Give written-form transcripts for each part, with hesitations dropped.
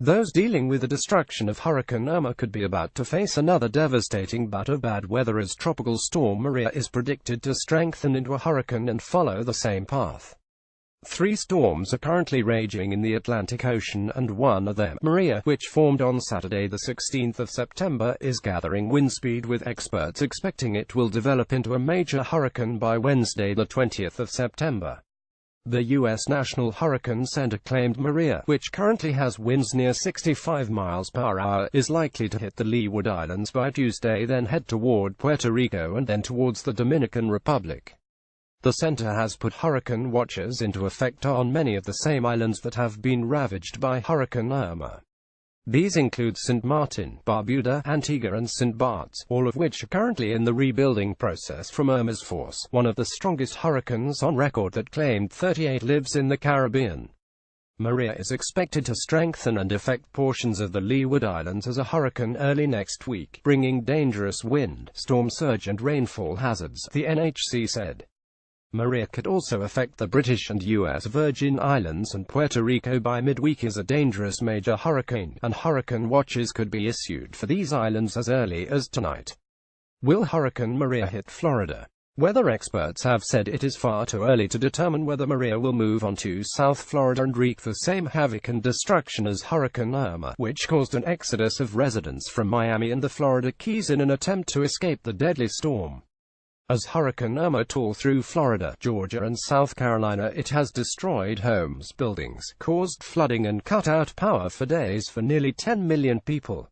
Those dealing with the destruction of Hurricane Irma could be about to face another devastating bout of bad weather, as Tropical Storm Maria is predicted to strengthen into a hurricane and follow the same path. 3 storms are currently raging in the Atlantic Ocean, and one of them, Maria, which formed on Saturday the 16th of September, is gathering wind speed, with experts expecting it will develop into a major hurricane by Wednesday the 20th of September. The U.S. National Hurricane Center claimed Maria, which currently has winds near 65 miles per hour, is likely to hit the Leeward Islands by Tuesday, then head toward Puerto Rico and then towards the Dominican Republic. The center has put hurricane watches into effect on many of the same islands that have been ravaged by Hurricane Irma. These include St. Martin, Barbuda, Antigua and St. Barts, all of which are currently in the rebuilding process from Irma's force, one of the strongest hurricanes on record that claimed 38 lives in the Caribbean. Maria is expected to strengthen and affect portions of the Leeward Islands as a hurricane early next week, bringing dangerous wind, storm surge and rainfall hazards, the NHC said. Maria could also affect the British and U.S. Virgin Islands and Puerto Rico by midweek as a dangerous major hurricane, and hurricane watches could be issued for these islands as early as tonight. Will Hurricane Maria hit Florida? Weather experts have said it is far too early to determine whether Maria will move on to South Florida and wreak the same havoc and destruction as Hurricane Irma, which caused an exodus of residents from Miami and the Florida Keys in an attempt to escape the deadly storm. As Hurricane Irma tore through Florida, Georgia and South Carolina, it has destroyed homes, buildings, caused flooding and cut out power for days for nearly 10 million people.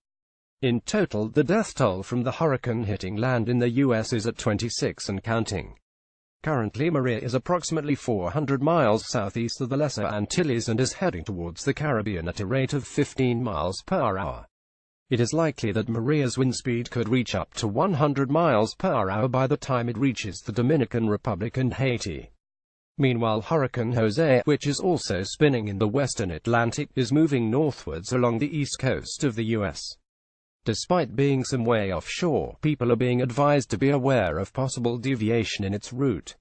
In total, the death toll from the hurricane hitting land in the U.S. is at 26 and counting. Currently, Maria is approximately 400 miles southeast of the Lesser Antilles and is heading towards the Caribbean at a rate of 15 miles per hour. It is likely that Maria's wind speed could reach up to 100 miles per hour by the time it reaches the Dominican Republic and Haiti. Meanwhile, Hurricane Jose, which is also spinning in the western Atlantic, is moving northwards along the east coast of the U.S. Despite being some way offshore, people are being advised to be aware of possible deviation in its route.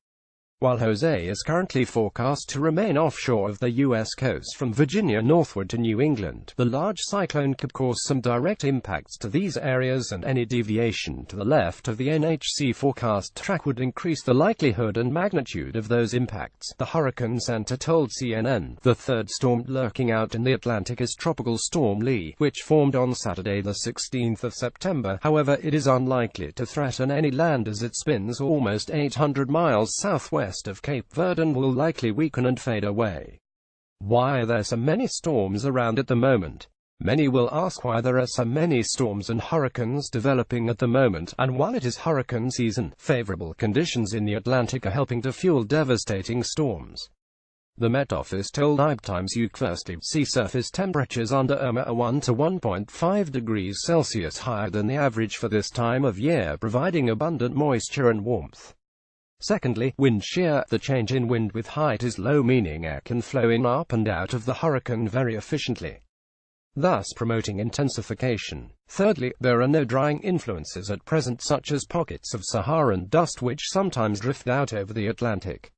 While Jose is currently forecast to remain offshore of the U.S. coast from Virginia northward to New England, the large cyclone could cause some direct impacts to these areas, and any deviation to the left of the NHC forecast track would increase the likelihood and magnitude of those impacts, the Hurricane Center told CNN. The third storm lurking out in the Atlantic is Tropical Storm Lee, which formed on Saturday the 16th of September. However, it is unlikely to threaten any land as it spins almost 800 miles southwest of Cape Verde and will likely weaken and fade away. Why are there so many storms around at the moment? Many will ask why there are so many storms and hurricanes developing at the moment, and while it is hurricane season, favorable conditions in the Atlantic are helping to fuel devastating storms. The Met Office told Times UK firstly, sea surface temperatures under Irma are 1 to 1.5 degrees Celsius higher than the average for this time of year, providing abundant moisture and warmth. Secondly, wind shear. The change in wind with height is low, meaning air can flow in, up and out of the hurricane very efficiently, thus promoting intensification. Thirdly, there are no drying influences at present, such as pockets of Saharan dust which sometimes drift out over the Atlantic.